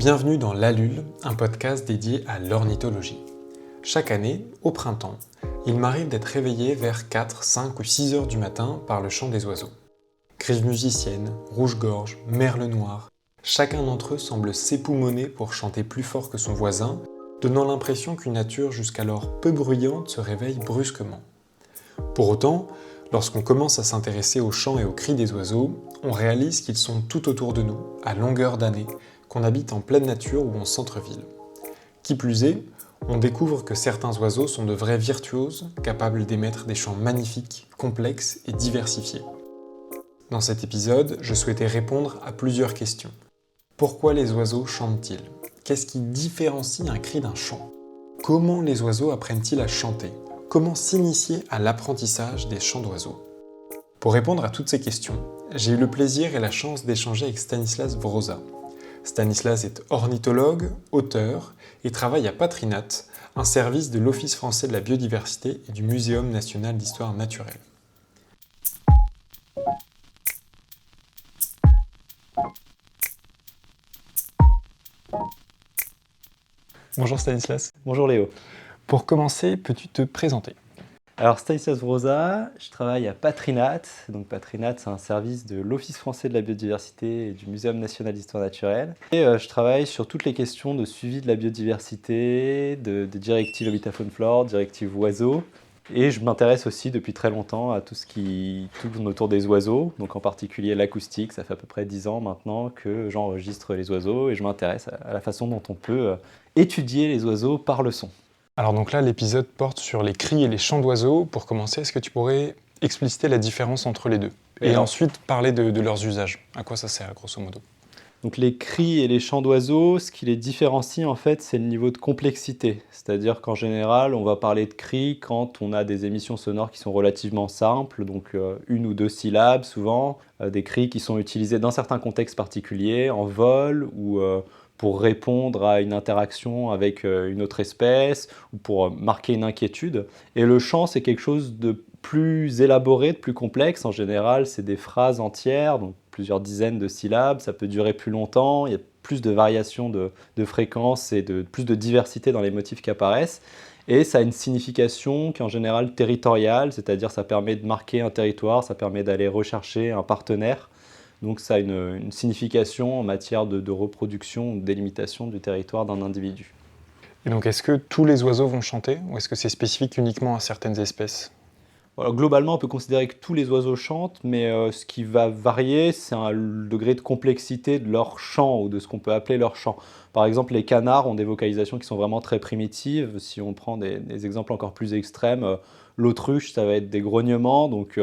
Bienvenue dans l'Allule, un podcast dédié à l'ornithologie. Chaque année, au printemps, il m'arrive d'être réveillé vers 4, 5 ou 6 heures du matin par le chant des oiseaux. Grives musiciennes, rouge-gorge, merle noir, chacun d'entre eux semble s'époumoner pour chanter plus fort que son voisin, donnant l'impression qu'une nature jusqu'alors peu bruyante se réveille brusquement. Pour autant, lorsqu'on commence à s'intéresser aux chants et aux cris des oiseaux, on réalise qu'ils sont tout autour de nous, à longueur d'année, qu'on habite en pleine nature ou en centre-ville. Qui plus est, on découvre que certains oiseaux sont de vrais virtuoses, capables d'émettre des chants magnifiques, complexes et diversifiés. Dans cet épisode, je souhaitais répondre à plusieurs questions. Pourquoi les oiseaux chantent-ils ? Qu'est-ce qui différencie un cri d'un chant ? Comment les oiseaux apprennent-ils à chanter ? Comment s'initier à l'apprentissage des chants d'oiseaux ? Pour répondre à toutes ces questions, j'ai eu le plaisir et la chance d'échanger avec Stanislas Wroza. Stanislas est ornithologue, auteur et travaille à Patrinat, un service de l'Office français de la biodiversité et du Muséum national d'histoire naturelle. Bonjour Stanislas. Bonjour Léo. Pour commencer, peux-tu te présenter ? Alors Stanislas Wroza, je travaille à Patrinat. Donc Patrinat, c'est un service de l'Office français de la biodiversité et du Muséum national d'histoire naturelle. Et je travaille sur toutes les questions de suivi de la biodiversité, de directives Habitat Faune Flore, directives oiseaux. Et je m'intéresse aussi depuis très longtemps à tout ce qui tourne autour des oiseaux, donc en particulier l'acoustique. Ça fait à peu près 10 ans maintenant que j'enregistre les oiseaux et je m'intéresse à la façon dont on peut étudier les oiseaux par le son. Alors donc là, l'épisode porte sur les cris et les chants d'oiseaux. Pour commencer, est-ce que tu pourrais expliciter la différence entre les deux ? Et ensuite parler de leurs usages. À quoi ça sert, grosso modo ? Donc les cris et les chants d'oiseaux, ce qui les différencie en fait, c'est le niveau de complexité. C'est-à-dire qu'en général, on va parler de cris quand on a des émissions sonores qui sont relativement simples, donc une ou deux syllabes souvent, des cris qui sont utilisés dans certains contextes particuliers, en vol ou pour répondre à une interaction avec une autre espèce ou pour marquer une inquiétude. Et le chant, c'est quelque chose de plus élaboré, de plus complexe. En général, c'est des phrases entières, donc plusieurs dizaines de syllabes. Ça peut durer plus longtemps, il y a plus de variations de fréquence et plus de diversité dans les motifs qui apparaissent. Et ça a une signification qui est en général territoriale, c'est-à-dire ça permet de marquer un territoire, ça permet d'aller rechercher un partenaire. Donc ça a une signification en matière de reproduction ou de délimitation du territoire d'un individu. Et donc est-ce que tous les oiseaux vont chanter ou est-ce que c'est spécifique uniquement à certaines espèces ? Alors, globalement, on peut considérer que tous les oiseaux chantent, mais ce qui va varier, c'est le degré de complexité de leur chant ou de ce qu'on peut appeler leur chant. Par exemple, les canards ont des vocalisations qui sont vraiment très primitives. Si on prend des exemples encore plus extrêmes, l'autruche, ça va être des grognements, donc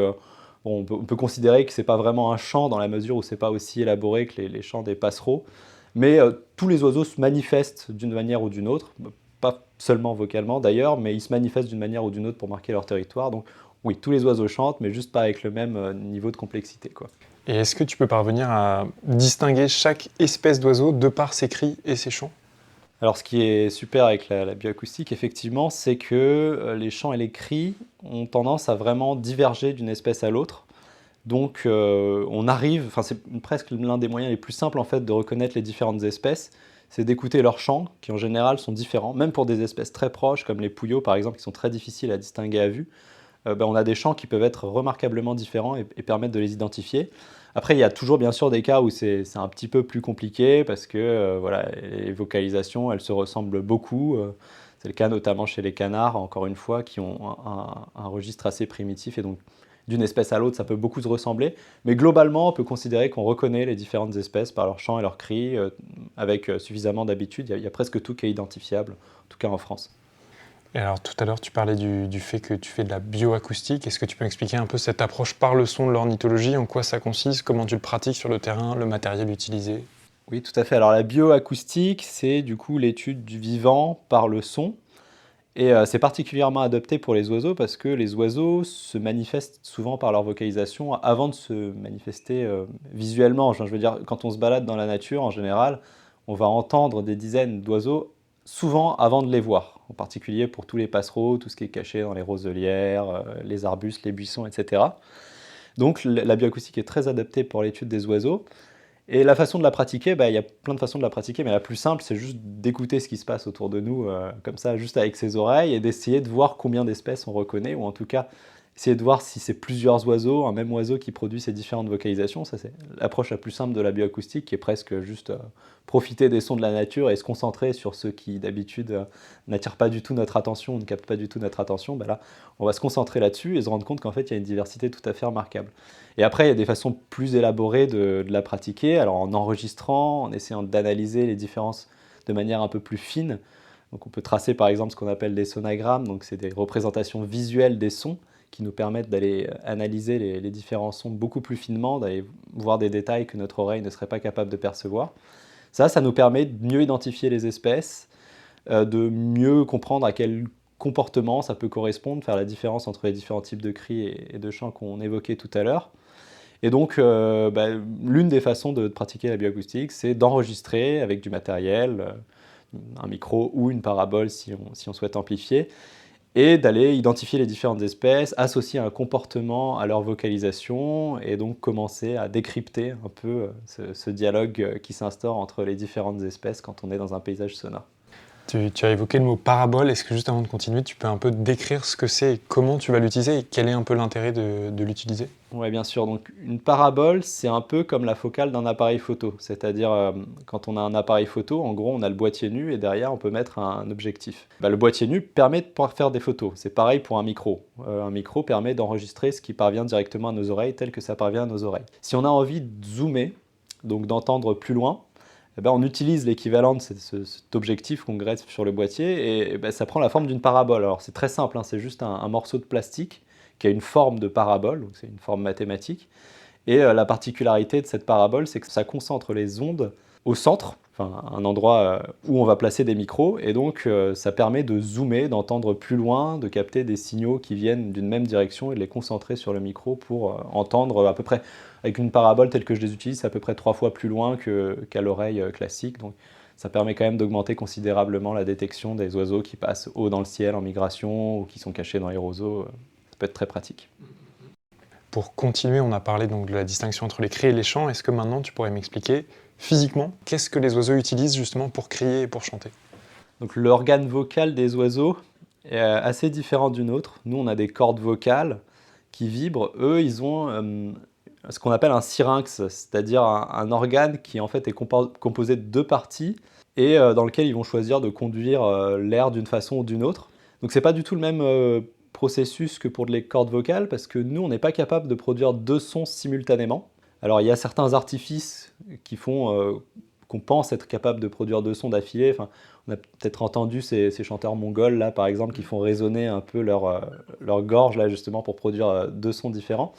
on peut considérer que ce n'est pas vraiment un chant dans la mesure où ce n'est pas aussi élaboré que les chants des passereaux. Mais tous les oiseaux se manifestent d'une manière ou d'une autre, pas seulement vocalement d'ailleurs, mais ils se manifestent d'une manière ou d'une autre pour marquer leur territoire. Donc oui, tous les oiseaux chantent, mais juste pas avec le même niveau de complexité, quoi. Et est-ce que tu peux parvenir à distinguer chaque espèce d'oiseau de par ses cris et ses chants ? Alors ce qui est super avec la bioacoustique, effectivement, c'est que les chants et les cris ont tendance à vraiment diverger d'une espèce à l'autre. Donc on arrive, c'est presque l'un des moyens les plus simples en fait de reconnaître les différentes espèces, c'est d'écouter leurs chants qui en général sont différents, même pour des espèces très proches comme les pouilleaux par exemple qui sont très difficiles à distinguer à vue. On a des chants qui peuvent être remarquablement différents et permettre de les identifier. Après, il y a toujours bien sûr des cas où c'est un petit peu plus compliqué parce que les vocalisations, elles se ressemblent beaucoup. C'est le cas notamment chez les canards, encore une fois, qui ont un registre assez primitif et donc d'une espèce à l'autre, ça peut beaucoup se ressembler. Mais globalement, on peut considérer qu'on reconnaît les différentes espèces par leurs chants et leurs cris avec suffisamment d'habitude. Il y a presque tout qui est identifiable, en tout cas en France. Et alors tout à l'heure, tu parlais du fait que tu fais de la bioacoustique. Est-ce que tu peux expliquer un peu cette approche par le son de l'ornithologie ? En quoi ça consiste ? Comment tu le pratiques sur le terrain ? Le matériel utilisé ? Oui, tout à fait. Alors la bioacoustique, c'est du coup l'étude du vivant par le son. Et c'est particulièrement adapté pour les oiseaux parce que les oiseaux se manifestent souvent par leur vocalisation avant de se manifester visuellement. Je veux dire, quand on se balade dans la nature, en général, on va entendre des dizaines d'oiseaux souvent avant de les voir. En particulier pour tous les passereaux, tout ce qui est caché dans les roselières, les arbustes, les buissons, etc. Donc la bioacoustique est très adaptée pour l'étude des oiseaux. Et la façon de la pratiquer, il y a plein de façons de la pratiquer, mais la plus simple, c'est juste d'écouter ce qui se passe autour de nous, comme ça, juste avec ses oreilles, et d'essayer de voir combien d'espèces on reconnaît, ou en tout cas, essayer de voir si c'est plusieurs oiseaux, un même oiseau qui produit ces différentes vocalisations. Ça, c'est l'approche la plus simple de la bioacoustique, qui est presque juste profiter des sons de la nature et se concentrer sur ceux qui, d'habitude, n'attirent pas du tout notre attention, ou ne captent pas du tout notre attention. Là, on va se concentrer là-dessus et se rendre compte qu'en fait, il y a une diversité tout à fait remarquable. Et après, il y a des façons plus élaborées de la pratiquer, alors en enregistrant, en essayant d'analyser les différences de manière un peu plus fine. Donc on peut tracer par exemple ce qu'on appelle des sonagrammes, donc c'est des représentations visuelles des sons qui nous permettent d'aller analyser les différents sons beaucoup plus finement, d'aller voir des détails que notre oreille ne serait pas capable de percevoir. Ça nous permet de mieux identifier les espèces, de mieux comprendre à quel comportement ça peut correspondre, faire la différence entre les différents types de cris et de chants qu'on évoquait tout à l'heure. Et donc, l'une des façons de pratiquer la bioacoustique, c'est d'enregistrer avec du matériel, un micro ou une parabole si on souhaite amplifier, et d'aller identifier les différentes espèces, associer un comportement à leur vocalisation, et donc commencer à décrypter un peu ce dialogue qui s'instaure entre les différentes espèces quand on est dans un paysage sonore. Tu as évoqué le mot parabole. Est-ce que juste avant de continuer, tu peux un peu décrire ce que c'est et comment tu vas l'utiliser et quel est un peu l'intérêt de l'utiliser? Oui, bien sûr. Donc, une parabole, c'est un peu comme la focale d'un appareil photo. C'est-à-dire, quand on a un appareil photo, en gros, on a le boîtier nu et derrière, on peut mettre un objectif. Le boîtier nu permet de pouvoir faire des photos. C'est pareil pour un micro. Un micro permet d'enregistrer ce qui parvient directement à nos oreilles tel que ça parvient à nos oreilles. Si on a envie de zoomer, donc d'entendre plus loin, on utilise l'équivalent de cet objectif qu'on greffe sur le boîtier et ça prend la forme d'une parabole. Alors c'est très simple, c'est juste un morceau de plastique qui a une forme de parabole, donc c'est une forme mathématique. Et la particularité de cette parabole, c'est que ça concentre les ondes au centre, un endroit où on va placer des micros, et donc ça permet de zoomer, d'entendre plus loin, de capter des signaux qui viennent d'une même direction et de les concentrer sur le micro pour entendre à peu près, avec une parabole telle que je les utilise, c'est à peu près 3 fois plus loin qu'à l'oreille classique. Donc ça permet quand même d'augmenter considérablement la détection des oiseaux qui passent haut dans le ciel en migration ou qui sont cachés dans les roseaux. Ça peut être très pratique. Pour continuer, on a parlé donc de la distinction entre les cris et les chants. Est-ce que maintenant tu pourrais m'expliquer physiquement qu'est-ce que les oiseaux utilisent justement pour crier et pour chanter? Donc l'organe vocal des oiseaux est assez différent du nôtre. Nous, on a des cordes vocales qui vibrent. Eux, ils ont ce qu'on appelle un syrinx, c'est-à-dire un organe qui en fait est composé de 2 parties et dans lequel ils vont choisir de conduire l'air d'une façon ou d'une autre. Donc c'est pas du tout le même processus que pour les cordes vocales, parce que nous, on n'est pas capable de produire 2 sons simultanément. Alors, il y a certains artifices qui font qu'on pense être capable de produire 2 sons d'affilée. On a peut-être entendu ces chanteurs mongols, là, par exemple, qui font résonner un peu leur gorge, là, justement, pour produire 2 sons différents.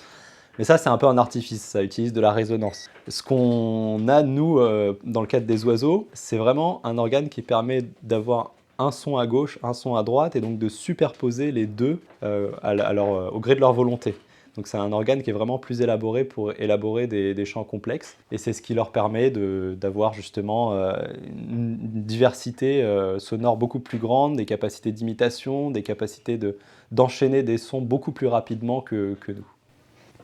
Mais ça, c'est un peu un artifice, ça utilise de la résonance. Ce qu'on a, nous, dans le cadre des oiseaux, c'est vraiment un organe qui permet d'avoir un son à gauche, un son à droite, et donc de superposer les deux au gré de leur volonté. Donc c'est un organe qui est vraiment plus élaboré pour élaborer des chants complexes, et c'est ce qui leur permet d'avoir justement une diversité sonore beaucoup plus grande, des capacités d'imitation, des capacités d'enchaîner des sons beaucoup plus rapidement que nous.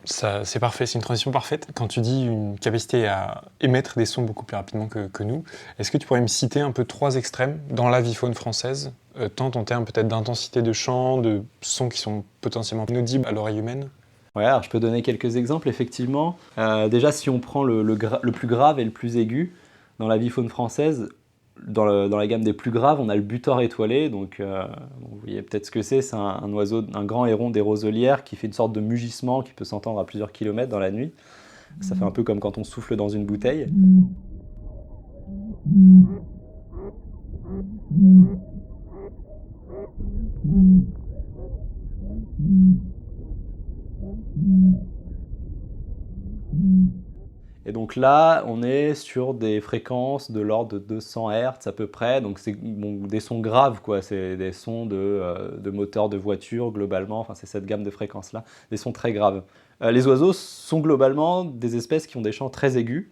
Ça, c'est parfait, c'est une transition parfaite. Quand tu dis une capacité à émettre des sons beaucoup plus rapidement que nous, est-ce que tu pourrais me citer un peu 3 extrêmes dans l'avifaune française, tant en termes peut-être d'intensité de chant, de sons qui sont potentiellement inaudibles à l'oreille humaine? Ouais, alors je peux donner quelques exemples, effectivement. Déjà, si on prend le plus grave et le plus aigu, dans l'avifaune française, dans la gamme des plus graves, on a le butor étoilé. Donc, vous voyez peut-être ce que c'est un oiseau, un grand héron des roselières qui fait une sorte de mugissement qui peut s'entendre à plusieurs kilomètres dans la nuit. Ça fait un peu comme quand on souffle dans une bouteille. Et donc là, on est sur des fréquences de l'ordre de 200 Hz à peu près, donc c'est des sons graves, quoi. C'est des sons de moteurs de voiture globalement, c'est cette gamme de fréquences-là, des sons très graves. Les oiseaux sont globalement des espèces qui ont des chants très aigus,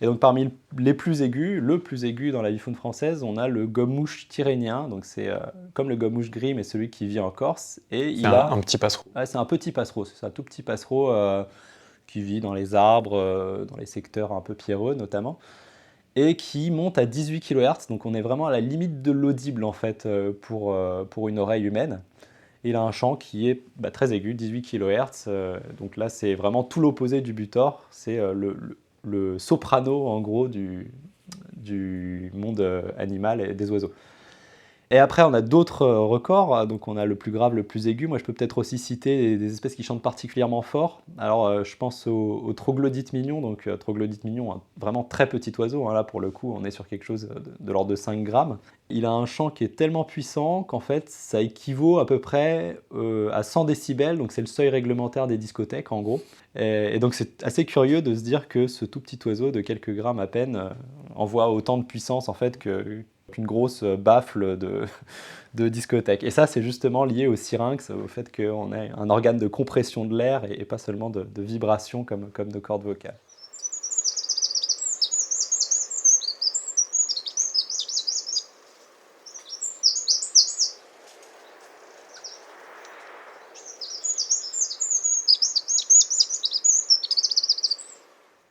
et donc parmi les plus aigus, le plus aigu dans l'avifaune française, on a le gobe-mouche tyrrhénien, donc c'est comme le gobe-mouche gris, mais celui qui vit en Corse, et il a... Un petit passereau. Ouais, c'est un petit passereau, c'est un tout petit passereau qui vit dans les arbres, dans les secteurs un peu pierreux notamment, et qui monte à 18 kHz, donc on est vraiment à la limite de l'audible en fait pour une oreille humaine. Et il a un chant qui est très aigu, 18 kHz, donc là c'est vraiment tout l'opposé du butor, c'est le soprano en gros du monde animal et des oiseaux. Et après, on a d'autres records. Donc, on a le plus grave, le plus aigu. Moi, je peux peut-être aussi citer des espèces qui chantent particulièrement fort. Alors, je pense au troglodyte mignon. Donc, troglodyte mignon, un vraiment très petit oiseau. Là, pour le coup, on est sur quelque chose de l'ordre de 5 grammes. Il a un chant qui est tellement puissant qu'en fait, ça équivaut à peu près à 100 décibels. Donc, c'est le seuil réglementaire des discothèques, en gros. Et donc, c'est assez curieux de se dire que ce tout petit oiseau de quelques grammes à peine envoie autant de puissance, en fait, qu'une grosse baffle de discothèque. Et ça, c'est justement lié au syrinx, au fait qu'on ait un organe de compression de l'air et pas seulement de vibration comme nos cordes vocales.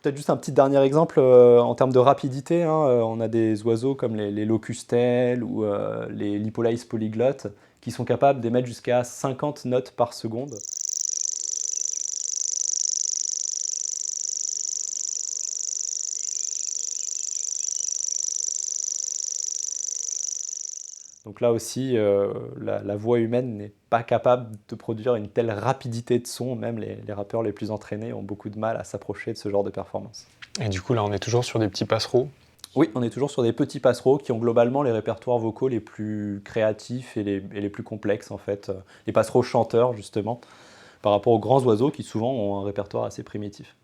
Peut-être juste un petit dernier exemple en termes de rapidité. On a des oiseaux comme les locustelles ou les Lipolaïs polyglottes qui sont capables d'émettre jusqu'à 50 notes par seconde. Donc là aussi, la voix humaine n'est pas capable de produire une telle rapidité de son. Même les rappeurs les plus entraînés ont beaucoup de mal à s'approcher de ce genre de performance. Et du coup, là, on est toujours sur des petits passereaux. Oui, on est toujours sur des petits passereaux qui ont globalement les répertoires vocaux les plus créatifs et les plus complexes, en fait. Les passereaux chanteurs, justement, par rapport aux grands oiseaux qui, souvent, ont un répertoire assez primitif.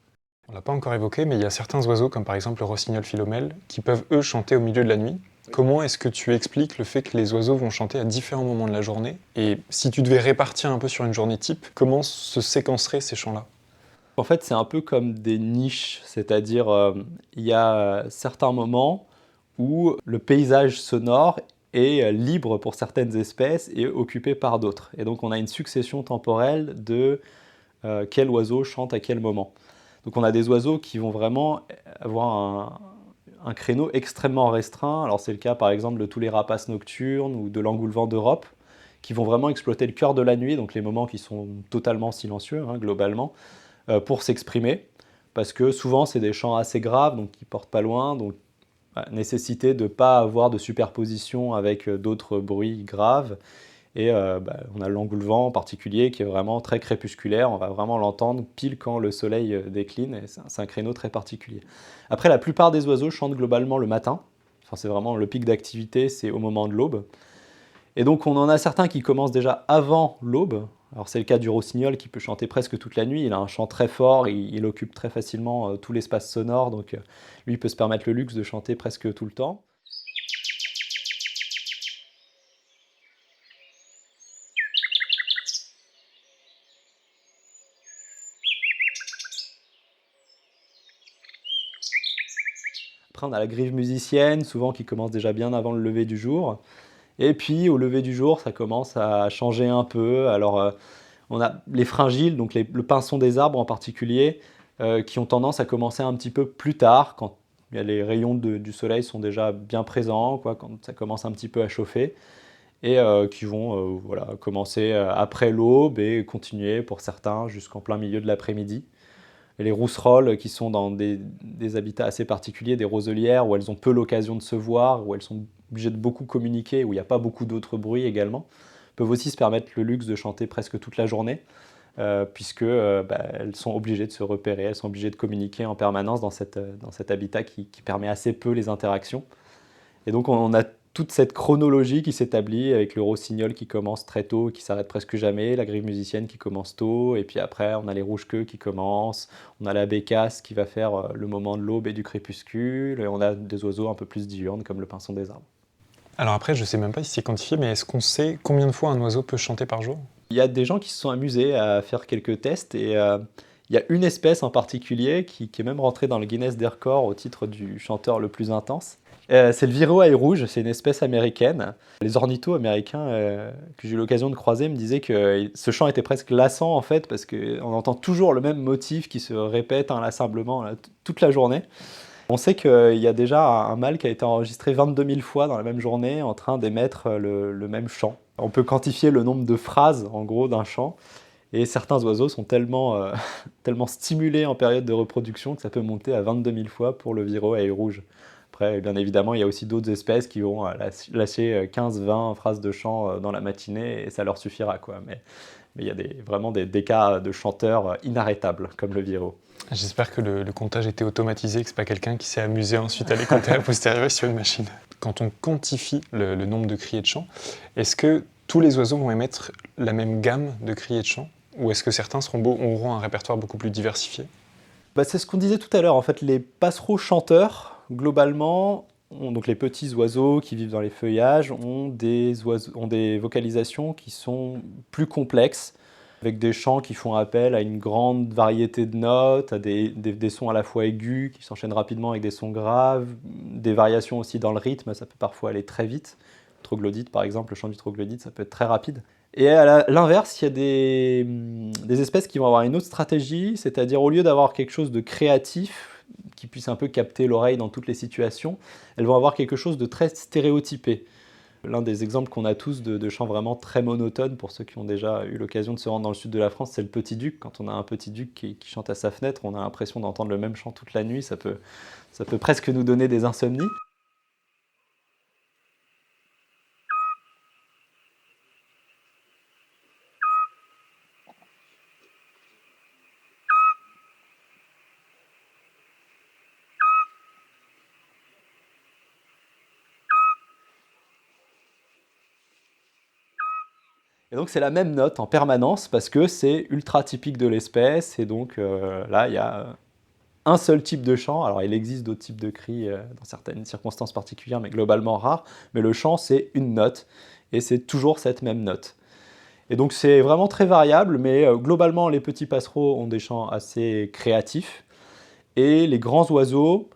On l'a pas encore évoqué, mais il y a certains oiseaux, comme par exemple le rossignol philomèle, qui peuvent, eux, chanter au milieu de la nuit. Comment est-ce que tu expliques le fait que les oiseaux vont chanter à différents moments de la journée? Et si tu devais répartir un peu sur une journée type, comment se séquenceraient ces chants-là? En fait, c'est un peu comme des niches, c'est-à-dire il y a certains moments où le paysage sonore est libre pour certaines espèces et occupé par d'autres. Et donc on a une succession temporelle de quel oiseau chante à quel moment. Donc on a des oiseaux qui vont vraiment avoir un créneau extrêmement restreint. Alors c'est le cas par exemple de tous les rapaces nocturnes ou de l'engoulevent d'Europe, qui vont vraiment exploiter le cœur de la nuit, donc les moments qui sont totalement silencieux globalement, pour s'exprimer. Parce que souvent c'est des chants assez graves, donc qui portent pas loin, donc nécessité de ne pas avoir de superposition avec d'autres bruits graves. Et on a l'engoulevent en particulier qui est vraiment très crépusculaire, on va vraiment l'entendre pile quand le soleil décline, et c'est un créneau très particulier. Après, la plupart des oiseaux chantent globalement le matin, enfin, c'est vraiment le pic d'activité, c'est au moment de l'aube. Et donc on en a certains qui commencent déjà avant l'aube. Alors c'est le cas du rossignol qui peut chanter presque toute la nuit, il a un chant très fort, il occupe très facilement tout l'espace sonore, donc lui peut se permettre le luxe de chanter presque tout le temps. Après, on a la grive musicienne, souvent qui commence déjà bien avant le lever du jour. Et puis, au lever du jour, ça commence à changer un peu. Alors, on a les fringiles, donc le pinson des arbres en particulier, qui ont tendance à commencer un petit peu plus tard, quand les rayons du soleil sont déjà bien présents, quand ça commence un petit peu à chauffer, et qui vont commencer après l'aube et continuer pour certains jusqu'en plein milieu de l'après-midi. Et les rousserolles qui sont dans des habitats assez particuliers, des roselières où elles ont peu l'occasion de se voir, où elles sont obligées de beaucoup communiquer, où il n'y a pas beaucoup d'autres bruits également, peuvent aussi se permettre le luxe de chanter presque toute la journée, puisque elles sont obligées de se repérer, elles sont obligées de communiquer en permanence dans cet habitat qui permet assez peu les interactions. Et donc on a toute cette chronologie qui s'établit avec le rossignol qui commence très tôt et qui s'arrête presque jamais, la grive musicienne qui commence tôt, et puis après on a les rouge-queues qui commencent, on a la bécasse qui va faire le moment de l'aube et du crépuscule, et on a des oiseaux un peu plus diurnes comme le pinson des arbres. Alors après, je sais même pas si c'est quantifié, mais est-ce qu'on sait combien de fois un oiseau peut chanter par jour? Il y a des gens qui se sont amusés à faire quelques tests, et il y a une espèce en particulier qui est même rentrée dans le Guinness des records au titre du chanteur le plus intense, C'est le vireo à œil rouge, c'est une espèce américaine. Les ornithos américains que j'ai eu l'occasion de croiser me disaient que ce chant était presque lassant en fait, parce qu'on entend toujours le même motif qui se répète inlassablement là, toute la journée. On sait qu'il y a déjà un mâle qui a été enregistré 22 000 fois dans la même journée en train d'émettre le même chant. On peut quantifier le nombre de phrases en gros d'un chant, et certains oiseaux sont tellement, tellement stimulés en période de reproduction que ça peut monter à 22 000 fois pour le vireo à œil rouge. Après, bien évidemment, il y a aussi d'autres espèces qui vont lâcher 15-20 phrases de chant dans la matinée et ça leur suffira, quoi. Mais il y a vraiment des cas de chanteurs inarrêtables, comme le vireo. J'espère que le comptage était automatisé, que c'est pas quelqu'un qui s'est amusé ensuite à les compter a posteriori sur une machine. Quand on quantifie le nombre de cris et de chants, est-ce que tous les oiseaux vont émettre la même gamme de cris et de chants, ou est-ce que certains auront un répertoire beaucoup plus diversifié? C'est ce qu'on disait tout à l'heure, en fait, les passereaux chanteurs, globalement, donc les petits oiseaux qui vivent dans les feuillages, ont des vocalisations qui sont plus complexes, avec des chants qui font appel à une grande variété de notes, à des sons à la fois aigus, qui s'enchaînent rapidement avec des sons graves, des variations aussi dans le rythme, ça peut parfois aller très vite. Le troglodyte, par exemple, le chant du troglodyte, ça peut être très rapide. Et à l'inverse, il y a des espèces qui vont avoir une autre stratégie, c'est-à-dire au lieu d'avoir quelque chose de créatif, qui puisse un peu capter l'oreille dans toutes les situations, elles vont avoir quelque chose de très stéréotypé. L'un des exemples qu'on a tous de chants vraiment très monotones, pour ceux qui ont déjà eu l'occasion de se rendre dans le sud de la France, c'est le petit duc. Quand on a un petit duc qui chante à sa fenêtre, on a l'impression d'entendre le même chant toute la nuit, ça peut presque nous donner des insomnies. Et donc c'est la même note en permanence parce que c'est ultra typique de l'espèce et donc là il y a un seul type de chant. Alors il existe d'autres types de cris dans certaines circonstances particulières mais globalement rares, mais le chant c'est une note et c'est toujours cette même note. Et donc c'est vraiment très variable, mais globalement les petits passereaux ont des chants assez créatifs et les grands oiseaux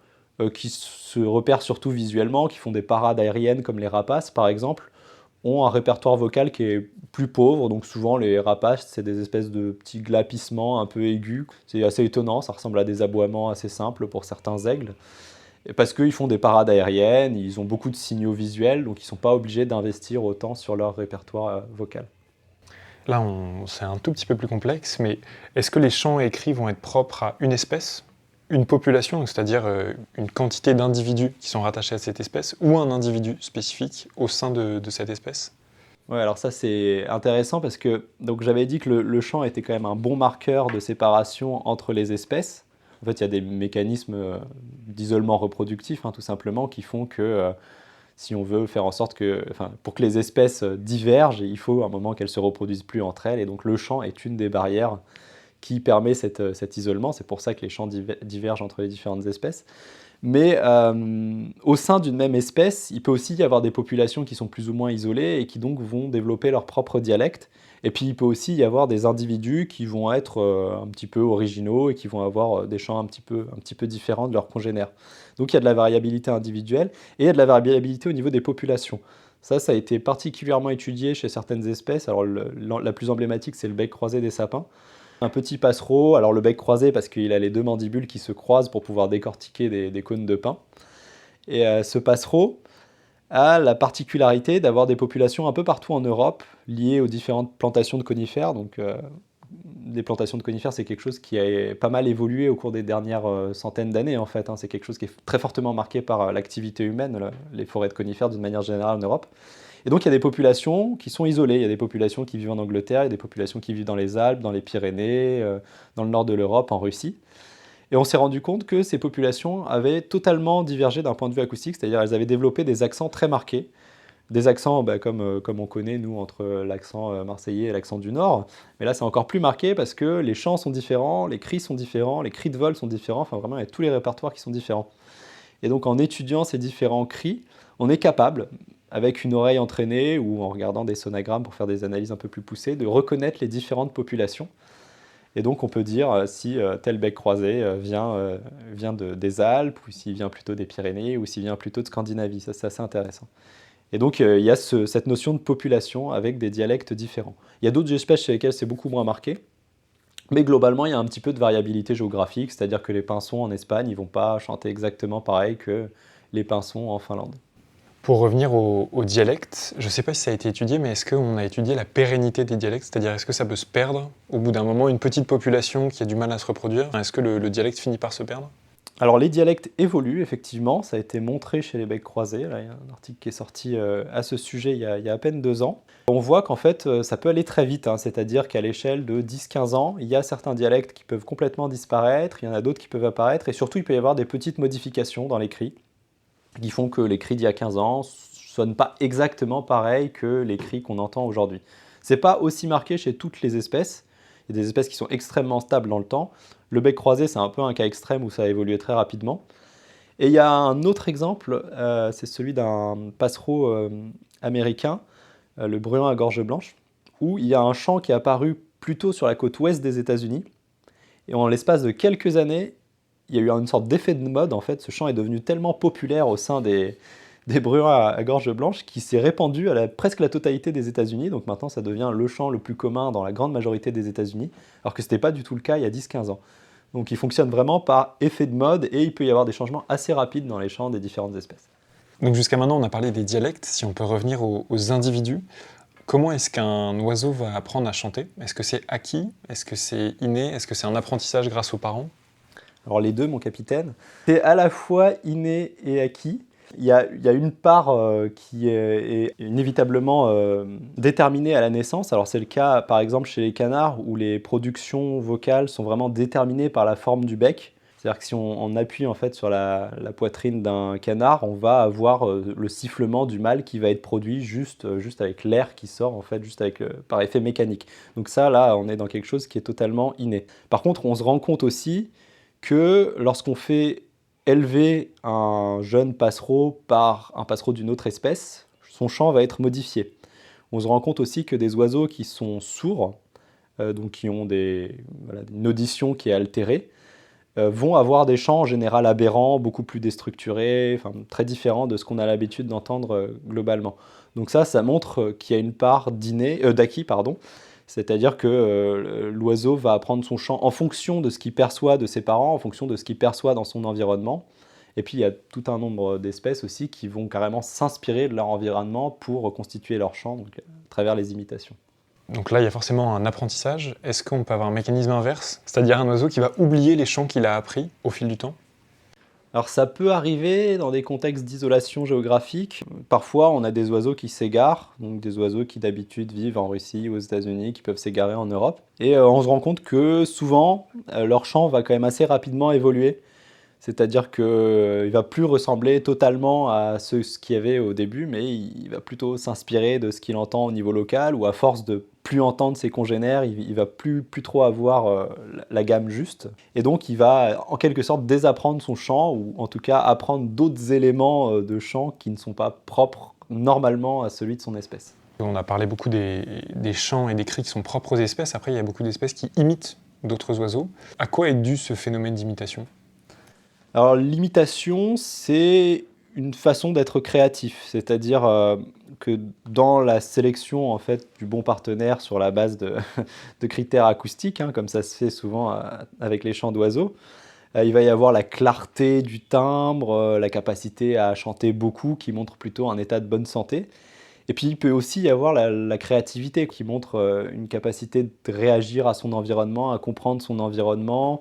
qui se repèrent surtout visuellement, qui font des parades aériennes comme les rapaces par exemple, ont un répertoire vocal qui est plus pauvre, donc souvent les rapaces, c'est des espèces de petits glapissements un peu aigus. C'est assez étonnant, ça ressemble à des aboiements assez simples pour certains aigles. Et parce qu'ils font des parades aériennes, ils ont beaucoup de signaux visuels, donc ils ne sont pas obligés d'investir autant sur leur répertoire vocal. Là, c'est un tout petit peu plus complexe, mais est-ce que les chants écrits vont être propres à une espèce, une population, c'est-à-dire une quantité d'individus qui sont rattachés à cette espèce, ou un individu spécifique au sein de cette espèce? Ouais, alors ça c'est intéressant parce que donc j'avais dit que le chant était quand même un bon marqueur de séparation entre les espèces. En fait, il y a des mécanismes d'isolement reproductif, tout simplement, qui font que si on veut faire en sorte que, pour que les espèces divergent, il faut un moment qu'elles se reproduisent plus entre elles. Et donc le chant est une des barrières qui permet cet isolement. C'est pour ça que les chants divergent entre les différentes espèces. Mais au sein d'une même espèce, il peut aussi y avoir des populations qui sont plus ou moins isolées et qui donc vont développer leur propre dialecte. Et puis il peut aussi y avoir des individus qui vont être un petit peu originaux et qui vont avoir des chants un petit peu différents de leurs congénères. Donc il y a de la variabilité individuelle et il y a de la variabilité au niveau des populations. Ça a été particulièrement étudié chez certaines espèces. Alors la plus emblématique, c'est le bec croisé des sapins. Un petit passereau, alors le bec croisé parce qu'il a les deux mandibules qui se croisent pour pouvoir décortiquer des cônes de pin. Et ce passereau a la particularité d'avoir des populations un peu partout en Europe liées aux différentes plantations de conifères. Donc les plantations de conifères, c'est quelque chose qui a pas mal évolué au cours des dernières centaines d'années en fait. C'est quelque chose qui est très fortement marqué par l'activité humaine, les forêts de conifères d'une manière générale en Europe. Et donc il y a des populations qui sont isolées, il y a des populations qui vivent en Angleterre, il y a des populations qui vivent dans les Alpes, dans les Pyrénées, dans le nord de l'Europe, en Russie. Et on s'est rendu compte que ces populations avaient totalement divergé d'un point de vue acoustique, c'est-à-dire elles avaient développé des accents très marqués, des accents comme on connaît nous entre l'accent marseillais et l'accent du Nord, mais là c'est encore plus marqué parce que les chants sont différents, les cris sont différents, les cris de vol sont différents, vraiment il y a tous les répertoires qui sont différents. Et donc en étudiant ces différents cris, on est capable, avec une oreille entraînée ou en regardant des sonagrammes pour faire des analyses un peu plus poussées, de reconnaître les différentes populations. Et donc on peut dire si tel bec croisé vient des Alpes, ou s'il vient plutôt des Pyrénées, ou s'il vient plutôt de Scandinavie. Ça, c'est assez intéressant. Et donc il y a cette notion de population avec des dialectes différents. Il y a d'autres espèces chez lesquelles c'est beaucoup moins marqué, mais globalement il y a un petit peu de variabilité géographique, c'est-à-dire que les pinsons en Espagne, ils ne vont pas chanter exactement pareil que les pinsons en Finlande. Pour revenir au dialecte, je ne sais pas si ça a été étudié, mais est-ce qu'on a étudié la pérennité des dialectes? C'est-à-dire, est-ce que ça peut se perdre au bout d'un moment, une petite population qui a du mal à se reproduire? Est-ce que le dialecte finit par se perdre? Alors les dialectes évoluent, effectivement, ça a été montré chez les becs croisés. Là, il y a un article qui est sorti à ce sujet il y a à peine 2 ans. On voit qu'en fait, ça peut aller très vite, hein, c'est-à-dire qu'à l'échelle de 10-15 ans, il y a certains dialectes qui peuvent complètement disparaître, il y en a d'autres qui peuvent apparaître, et surtout, il peut y avoir des petites modifications dans les cris, qui font que les cris d'il y a 15 ans ne sonnent pas exactement pareil que les cris qu'on entend aujourd'hui. C'est pas aussi marqué chez toutes les espèces. Il y a des espèces qui sont extrêmement stables dans le temps. Le bec croisé, c'est un peu un cas extrême où ça a évolué très rapidement. Et il y a un autre exemple, c'est celui d'un passereau américain, le Bruin à gorge blanche, où il y a un chant qui est apparu plutôt sur la côte ouest des États-Unis. Et en l'espace de quelques années, il y a eu une sorte d'effet de mode. En fait, ce chant est devenu tellement populaire au sein des bruins à gorge blanche qui s'est répandu à presque la totalité des États-Unis. Donc maintenant, ça devient le chant le plus commun dans la grande majorité des États-Unis, alors que ce n'était pas du tout le cas il y a 10-15 ans. Donc il fonctionne vraiment par effet de mode et il peut y avoir des changements assez rapides dans les chants des différentes espèces. Donc jusqu'à maintenant, on a parlé des dialectes. Si on peut revenir aux individus, comment est-ce qu'un oiseau va apprendre à chanter? Est-ce que c'est acquis? Est-ce que c'est inné? Est-ce que c'est un apprentissage grâce aux parents? Alors les deux, mon capitaine. C'est à la fois inné et acquis. Il y a une part qui est inévitablement déterminée à la naissance. Alors c'est le cas par exemple chez les canards où les productions vocales sont vraiment déterminées par la forme du bec. C'est-à-dire que si on appuie en fait sur la poitrine d'un canard, on va avoir le sifflement du mâle qui va être produit juste avec l'air qui sort en fait, juste avec, par effet mécanique. Donc ça, là, on est dans quelque chose qui est totalement inné. Par contre, on se rend compte aussi que lorsqu'on fait élever un jeune passereau par un passereau d'une autre espèce, son chant va être modifié. On se rend compte aussi que des oiseaux qui sont sourds, donc qui ont une audition qui est altérée, vont avoir des chants en général aberrants, beaucoup plus déstructurés, très différents de ce qu'on a l'habitude d'entendre globalement. Donc ça montre qu'il y a une part d'acquis, c'est-à-dire que l'oiseau va apprendre son chant en fonction de ce qu'il perçoit de ses parents, en fonction de ce qu'il perçoit dans son environnement. Et puis il y a tout un nombre d'espèces aussi qui vont carrément s'inspirer de leur environnement pour reconstituer leur chant, donc, à travers les imitations. Donc là, il y a forcément un apprentissage. Est-ce qu'on peut avoir un mécanisme inverse? C'est-à-dire un oiseau qui va oublier les chants qu'il a appris au fil du temps? Alors ça peut arriver dans des contextes d'isolation géographique. Parfois, on a des oiseaux qui s'égarent, donc des oiseaux qui d'habitude vivent en Russie ou aux États-Unis, qui peuvent s'égarer en Europe. Et on se rend compte que souvent, leur chant va quand même assez rapidement évoluer. C'est-à-dire qu'il ne va plus ressembler totalement à ce qu'il y avait au début, mais il va plutôt s'inspirer de ce qu'il entend au niveau local, ou à force de plus entendre ses congénères, il va plus trop avoir la gamme juste. Et donc il va en quelque sorte désapprendre son chant, ou en tout cas apprendre d'autres éléments de chant qui ne sont pas propres normalement à celui de son espèce. On a parlé beaucoup des chants et des cris qui sont propres aux espèces. Après, il y a beaucoup d'espèces qui imitent d'autres oiseaux. À quoi est dû ce phénomène d'imitation? Alors l'imitation, c'est une façon d'être créatif, c'est-à-dire que dans la sélection en fait, du bon partenaire sur la base de, de critères acoustiques, hein, comme ça se fait souvent avec les chants d'oiseaux, il va y avoir la clarté du timbre, la capacité à chanter beaucoup qui montre plutôt un état de bonne santé. Et puis il peut aussi y avoir la créativité qui montre une capacité de réagir à son environnement, à comprendre son environnement,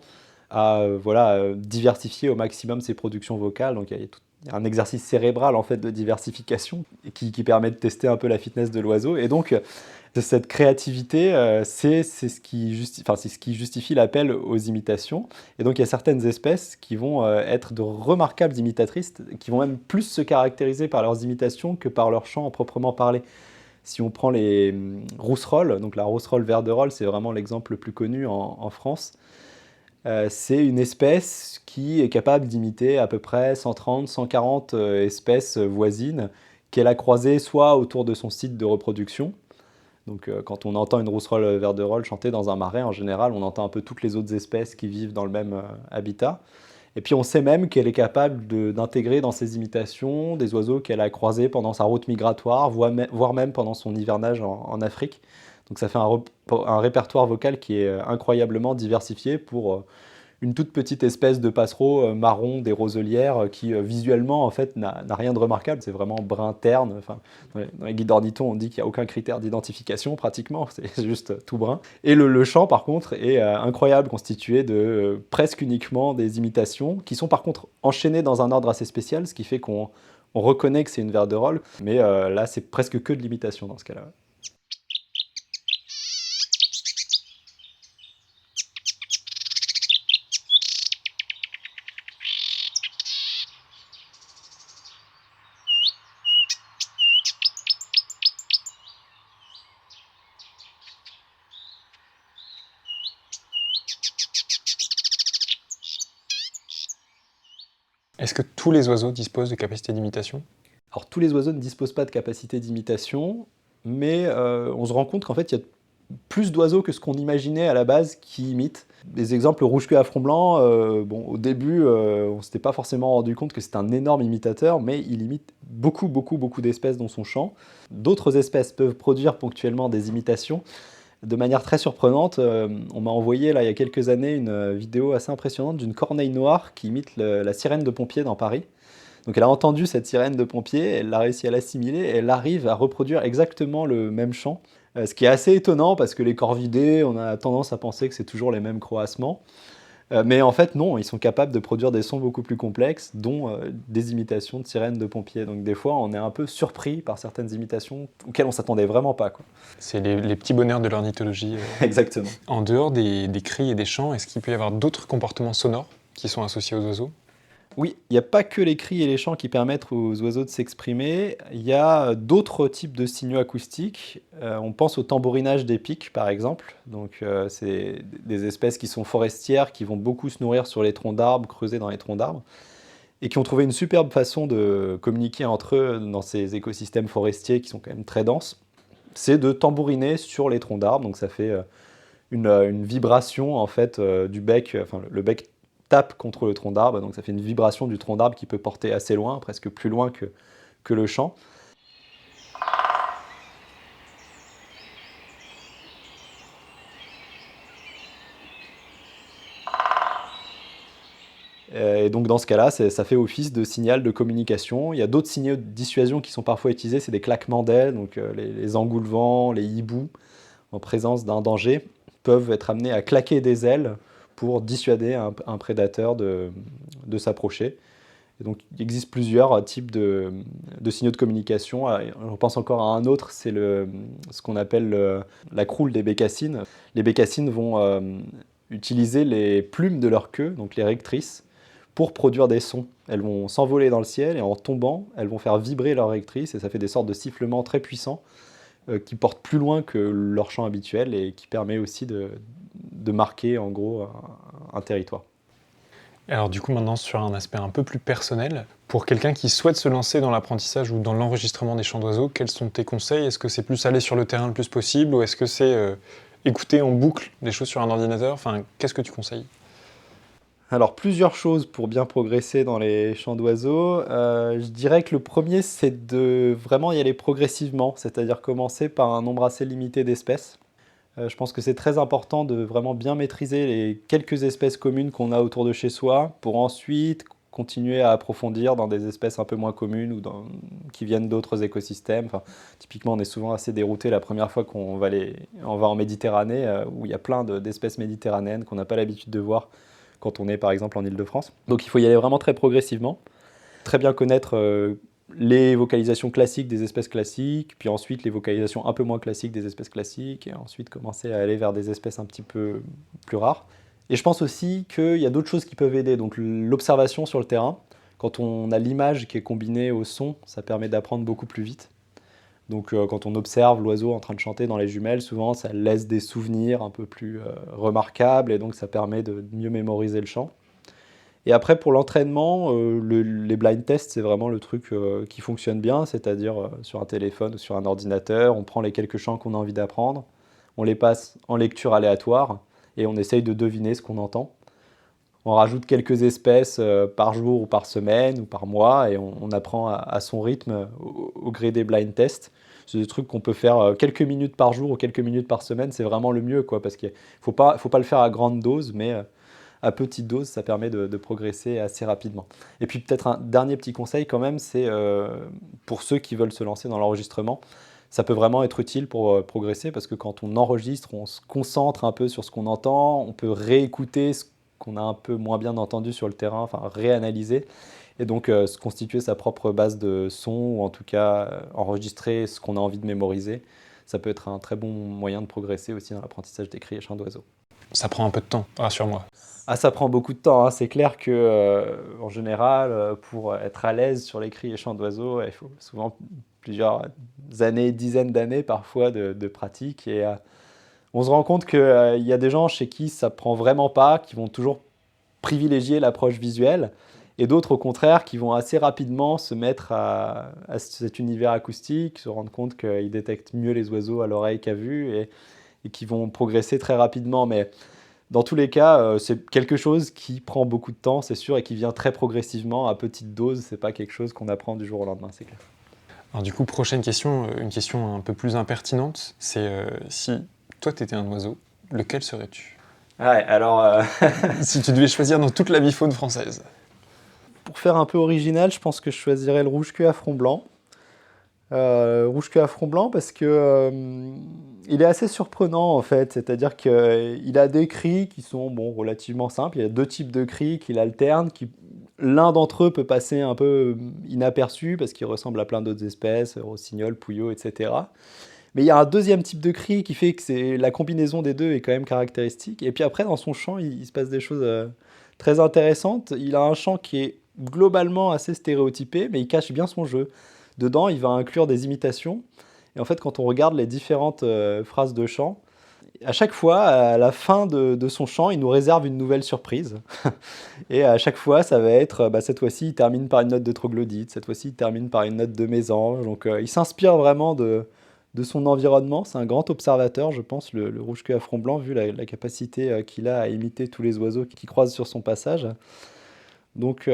à diversifier au maximum ses productions vocales. Donc il y a un exercice cérébral en fait de diversification qui permet de tester un peu la fitness de l'oiseau. Et donc cette créativité, c'est ce qui justifie l'appel aux imitations. Et donc il y a certaines espèces qui vont être de remarquables imitatrices, qui vont même plus se caractériser par leurs imitations que par leur chant proprement parlé. Si on prend les rousserolles, donc la rousserolle verderolle, c'est vraiment l'exemple le plus connu en France. C'est une espèce qui est capable d'imiter à peu près 130-140 espèces voisines qu'elle a croisées soit autour de son site de reproduction, Donc quand on entend une rousserolle verderolle chanter dans un marais, en général, on entend un peu toutes les autres espèces qui vivent dans le même habitat. Et puis on sait même qu'elle est capable d'intégrer dans ses imitations des oiseaux qu'elle a croisés pendant sa route migratoire, voire même pendant son hivernage en Afrique. Donc ça fait un répertoire vocal qui est incroyablement diversifié pour une toute petite espèce de passereau marron des roselières qui visuellement en fait n'a rien de remarquable, c'est vraiment brun terne. Enfin, dans les guides d'ornithos on dit qu'il n'y a aucun critère d'identification pratiquement, c'est juste tout brun. Et le chant par contre est incroyable, constitué de presque uniquement des imitations qui sont par contre enchaînées dans un ordre assez spécial, ce qui fait qu'on reconnaît que c'est une verderolle, mais là c'est presque que de l'imitation dans ce cas-là. Est-ce que tous les oiseaux disposent de capacités d'imitation? Alors tous les oiseaux ne disposent pas de capacité d'imitation, mais on se rend compte qu'en fait il y a plus d'oiseaux que ce qu'on imaginait à la base qui imitent. Des exemples, le rouge-queue à front blanc, au début on ne s'était pas forcément rendu compte que c'est un énorme imitateur, mais il imite beaucoup d'espèces dans son chant. D'autres espèces peuvent produire ponctuellement des imitations. De manière très surprenante, on m'a envoyé là, il y a quelques années une vidéo assez impressionnante d'une corneille noire qui imite la sirène de pompier dans Paris. Donc elle a entendu cette sirène de pompier, elle a réussi à l'assimiler et elle arrive à reproduire exactement le même chant. Ce qui est assez étonnant parce que les corvidés, on a tendance à penser que c'est toujours les mêmes croassements. Mais en fait non, ils sont capables de produire des sons beaucoup plus complexes, dont des imitations de sirènes de pompiers. Donc des fois on est un peu surpris par certaines imitations auxquelles on s'attendait vraiment pas, quoi. C'est les petits bonheurs de l'ornithologie. Exactement. En dehors des cris et des chants, est-ce qu'il peut y avoir d'autres comportements sonores qui sont associés aux oiseaux? Oui, il n'y a pas que les cris et les chants qui permettent aux oiseaux de s'exprimer, il y a d'autres types de signaux acoustiques. On pense au tambourinage des pics par exemple. Donc c'est des espèces qui sont forestières, qui vont beaucoup se nourrir sur les troncs d'arbres, creuser dans les troncs d'arbres, et qui ont trouvé une superbe façon de communiquer entre eux dans ces écosystèmes forestiers qui sont quand même très denses. C'est de tambouriner sur les troncs d'arbres, donc ça fait une vibration en fait du bec, enfin le bec tape contre le tronc d'arbre, donc ça fait une vibration du tronc d'arbre qui peut porter assez loin, presque plus loin que le chant. Et donc dans ce cas-là, ça fait office de signal de communication. Il y a d'autres signaux de dissuasion qui sont parfois utilisés, c'est des claquements d'ailes, donc les engoulevents, les hiboux, en présence d'un danger, peuvent être amenés à claquer des ailes pour dissuader un prédateur de s'approcher. Et donc il existe plusieurs types de signaux de communication. On pense encore à un autre, c'est ce qu'on appelle la croule des bécassines. Les bécassines vont utiliser les plumes de leur queue, donc les rectrices, pour produire des sons. Elles vont s'envoler dans le ciel et en tombant, elles vont faire vibrer leurs rectrices et ça fait des sortes de sifflements très puissants qui portent plus loin que leur chant habituel et qui permet aussi de marquer en gros un territoire. Alors du coup maintenant sur un aspect un peu plus personnel, pour quelqu'un qui souhaite se lancer dans l'apprentissage ou dans l'enregistrement des chants d'oiseaux, quels sont tes conseils? Est-ce que c'est plus aller sur le terrain le plus possible ou est-ce que c'est écouter en boucle des choses sur un ordinateur? Enfin, qu'est-ce que tu conseilles? Alors plusieurs choses pour bien progresser dans les chants d'oiseaux. Je dirais que le premier c'est de vraiment y aller progressivement, c'est-à-dire commencer par un nombre assez limité d'espèces. Je pense que c'est très important de vraiment bien maîtriser les quelques espèces communes qu'on a autour de chez soi pour ensuite continuer à approfondir dans des espèces un peu moins communes ou qui viennent d'autres écosystèmes. Enfin, typiquement, on est souvent assez dérouté la première fois qu'on va, on va en Méditerranée où il y a plein d'espèces méditerranéennes qu'on n'a pas l'habitude de voir quand on est par exemple en Île-de-France. Donc il faut y aller vraiment très progressivement, très bien connaître les vocalisations classiques des espèces classiques, puis ensuite les vocalisations un peu moins classiques des espèces classiques, et ensuite commencer à aller vers des espèces un petit peu plus rares. Et je pense aussi qu'il y a d'autres choses qui peuvent aider, donc l'observation sur le terrain. Quand on a l'image qui est combinée au son, ça permet d'apprendre beaucoup plus vite. Donc quand on observe l'oiseau en train de chanter dans les jumelles, souvent ça laisse des souvenirs un peu plus remarquables, et donc ça permet de mieux mémoriser le chant. Et après, pour l'entraînement, les blind tests, c'est vraiment le truc qui fonctionne bien, c'est-à-dire sur un téléphone ou sur un ordinateur, on prend les quelques chants qu'on a envie d'apprendre, on les passe en lecture aléatoire et on essaye de deviner ce qu'on entend. On rajoute quelques espèces par jour ou par semaine ou par mois et on apprend à son rythme au gré des blind tests. C'est des trucs qu'on peut faire quelques minutes par jour ou quelques minutes par semaine, c'est vraiment le mieux, quoi, parce qu'il ne faut pas le faire à grande dose, mais à petite dose, ça permet de progresser assez rapidement. Et puis peut-être un dernier petit conseil quand même, c'est pour ceux qui veulent se lancer dans l'enregistrement, ça peut vraiment être utile pour progresser parce que quand on enregistre, on se concentre un peu sur ce qu'on entend, on peut réécouter ce qu'on a un peu moins bien entendu sur le terrain, enfin réanalyser, et donc se constituer sa propre base de son, ou en tout cas enregistrer ce qu'on a envie de mémoriser. Ça peut être un très bon moyen de progresser aussi dans l'apprentissage des cris et chants d'oiseaux. Ça prend un peu de temps, rassure-moi. Ah, ça prend beaucoup de temps, hein. C'est clair que, en général, pour être à l'aise sur les cris et chants d'oiseaux, il faut souvent plusieurs années, dizaines d'années parfois de pratique. Et on se rend compte qu'il y a des gens chez qui ça prend vraiment pas, qui vont toujours privilégier l'approche visuelle, et d'autres au contraire qui vont assez rapidement se mettre à cet univers acoustique, se rendre compte qu'ils détectent mieux les oiseaux à l'oreille qu'à vue, et qui vont progresser très rapidement. Mais dans tous les cas, c'est quelque chose qui prend beaucoup de temps, c'est sûr, et qui vient très progressivement, à petite dose. C'est pas quelque chose qu'on apprend du jour au lendemain, c'est clair. Alors du coup, prochaine question, une question un peu plus impertinente, c'est si toi t'étais un oiseau, lequel serais-tu ? Ouais, alors, Si tu devais choisir dans toute la faune française. pour faire un peu original, je pense que je choisirais le rouge-queue à front blanc. Rouge-queue à front blanc parce que il est assez surprenant en fait, c'est-à-dire qu'il a des cris qui sont relativement simples. Il y a deux types de cris qu'il alterne, l'un d'entre eux peut passer un peu inaperçu parce qu'il ressemble à plein d'autres espèces, rossignol, pouillot, etc. Mais il y a un deuxième type de cri qui fait que la combinaison des deux est quand même caractéristique. Et puis après, dans son chant, il se passe des choses très intéressantes. Il a un chant qui est globalement assez stéréotypé, mais il cache bien son jeu. Dedans, il va inclure des imitations. Et en fait, quand on regarde les différentes phrases de chant, à chaque fois, à la fin de son chant, il nous réserve une nouvelle surprise. Et à chaque fois, ça va être, cette fois-ci, il termine par une note de troglodyte, cette fois-ci, il termine par une note de mésange. Donc, il s'inspire vraiment de son environnement. C'est un grand observateur, je pense, le rouge-queue à front blanc, vu la capacité qu'il a à imiter tous les oiseaux qui croisent sur son passage. Donc,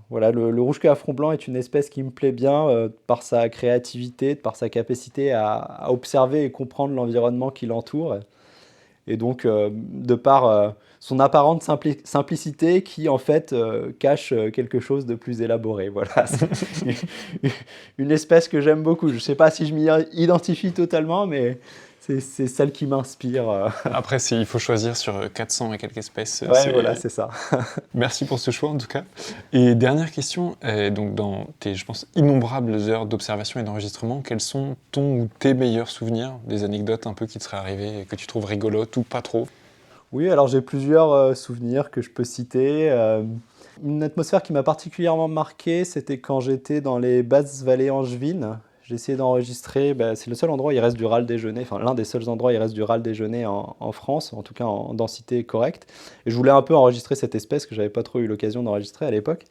voilà, le rouge-queue à front blanc est une espèce qui me plaît bien par sa créativité, par sa capacité à observer et comprendre l'environnement qui l'entoure. Et donc, de par son apparente simplicité qui, en fait, cache quelque chose de plus élaboré. Voilà, c'est une espèce que j'aime beaucoup. Je ne sais pas si je m'y identifie totalement, mais c'est celle qui m'inspire. Après, il faut choisir sur 400 et quelques espèces. Ouais, voilà, c'est ça. Merci pour ce choix en tout cas. Et dernière question, donc dans tes, je pense, innombrables heures d'observation et d'enregistrement, quels sont ton ou tes meilleurs souvenirs, des anecdotes un peu qui te seraient arrivées et que tu trouves rigolotes ou pas trop ? Oui, alors j'ai plusieurs souvenirs que je peux citer. Une atmosphère qui m'a particulièrement marqué, c'était quand j'étais dans les basses vallées angevines. J'ai essayé d'enregistrer, c'est le seul endroit où il reste du râle déjeuner, enfin l'un des seuls endroits où il reste du râle déjeuner en France, en tout cas en densité correcte. Et je voulais un peu enregistrer cette espèce que j'avais pas trop eu l'occasion d'enregistrer à l'époque.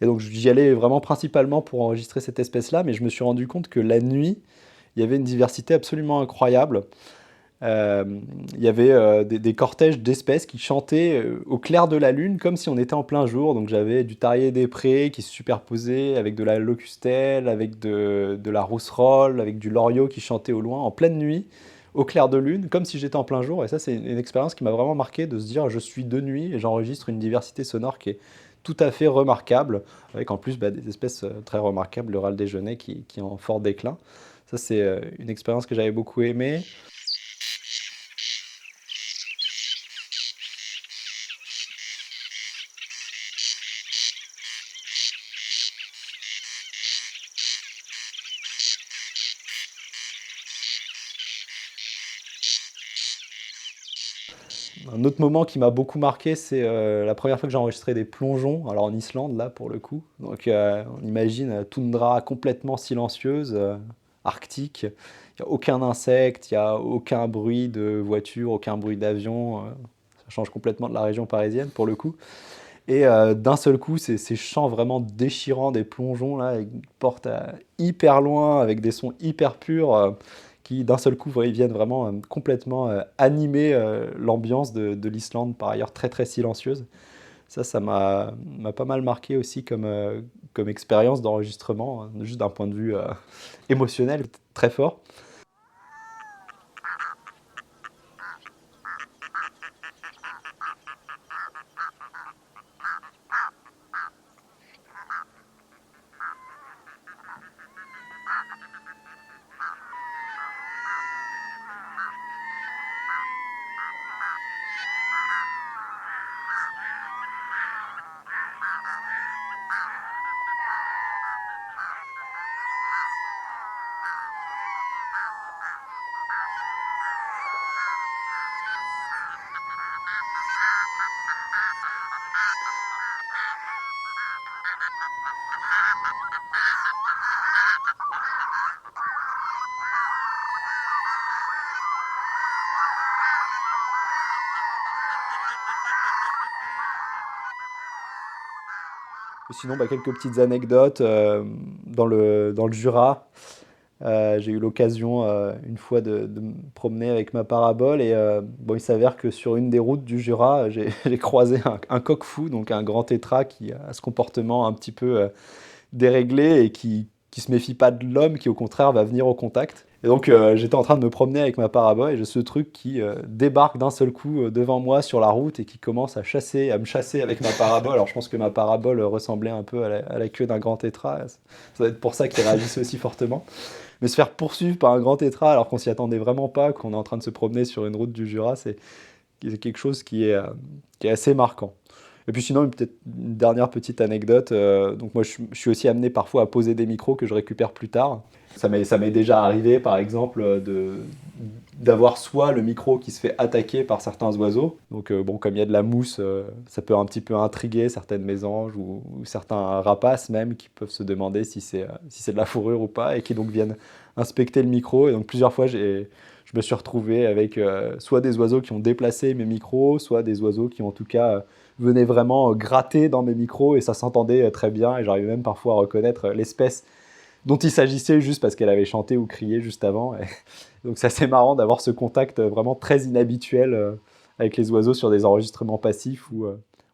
Et donc j'y allais vraiment principalement pour enregistrer cette espèce-là, mais je me suis rendu compte que la nuit, il y avait une diversité absolument incroyable. Il y avait des cortèges d'espèces qui chantaient au clair de la lune comme si on était en plein jour. Donc j'avais du tarier des prés qui se superposait avec de la locustelle, avec de la rousserolle, avec du loriot qui chantait au loin en pleine nuit, au clair de lune, comme si j'étais en plein jour. Et ça, c'est une expérience qui m'a vraiment marqué, de se dire je suis de nuit et j'enregistre une diversité sonore qui est tout à fait remarquable, avec en plus des espèces très remarquables, le râle déjeuner qui est en fort déclin. Ça, c'est une expérience que j'avais beaucoup aimée. Un autre moment qui m'a beaucoup marqué, c'est la première fois que j'ai enregistré des plongeons, alors en Islande, là, pour le coup. Donc, on imagine toundra complètement silencieuse, arctique. Il n'y a aucun insecte, il n'y a aucun bruit de voiture, aucun bruit d'avion. Ça change complètement de la région parisienne, pour le coup. Et d'un seul coup, ces chants vraiment déchirants des plongeons, là, ils portent hyper loin, avec des sons hyper purs, qui d'un seul coup ils viennent vraiment complètement animer l'ambiance de l'Islande, par ailleurs très très silencieuse. Ça m'a pas mal marqué aussi comme expérience d'enregistrement, hein, juste d'un point de vue émotionnel, très fort. Sinon, quelques petites anecdotes. Dans le Jura, j'ai eu l'occasion une fois de me promener avec ma parabole et il s'avère que sur une des routes du Jura, j'ai croisé un coq fou, donc un grand tétras qui a ce comportement un petit peu déréglé et qui se méfie pas de l'homme, qui au contraire va venir au contact. Et donc j'étais en train de me promener avec ma parabole et j'ai ce truc qui débarque d'un seul coup devant moi sur la route et qui commence à me chasser avec ma parabole. Alors je pense que ma parabole ressemblait un peu à la queue d'un grand tétras. Ça doit être pour ça qu'il réagissait aussi fortement. Mais se faire poursuivre par un grand tétras alors qu'on s'y attendait vraiment pas, qu'on est en train de se promener sur une route du Jura, c'est quelque chose qui est assez marquant. Et puis sinon, peut-être une dernière petite anecdote. Donc moi, je suis aussi amené parfois à poser des micros que je récupère plus tard. Ça m'est déjà arrivé, par exemple, d'avoir soit le micro qui se fait attaquer par certains oiseaux. Donc comme il y a de la mousse, ça peut un petit peu intriguer certaines mésanges ou certains rapaces même qui peuvent se demander si c'est de la fourrure ou pas et qui donc viennent inspecter le micro. Et donc plusieurs fois, je me suis retrouvé avec soit des oiseaux qui ont déplacé mes micros, soit des oiseaux qui en tout cas venaient vraiment gratter dans mes micros et ça s'entendait très bien et j'arrivais même parfois à reconnaître l'espèce dont il s'agissait juste parce qu'elle avait chanté ou crié juste avant. Et donc c'est assez marrant d'avoir ce contact vraiment très inhabituel avec les oiseaux sur des enregistrements passifs où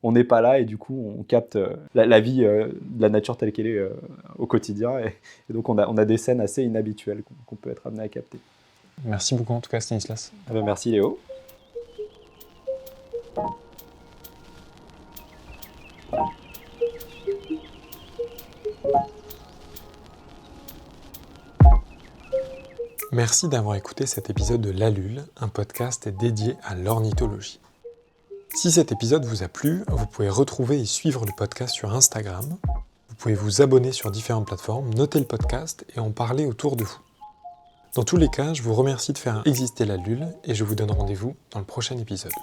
on n'est pas là et du coup on capte la vie de la nature telle qu'elle est au quotidien et donc on a des scènes assez inhabituelles qu'on peut être amené à capter. Merci beaucoup en tout cas Stanislas. Merci Léo. Merci d'avoir écouté cet épisode de L'Allule, un podcast dédié à l'ornithologie. Si cet épisode vous a plu, vous pouvez retrouver et suivre le podcast sur Instagram. Vous pouvez vous abonner sur différentes plateformes, noter le podcast et en parler autour de vous. Dans tous les cas, je vous remercie de faire exister L'Allule et je vous donne rendez-vous dans le prochain épisode.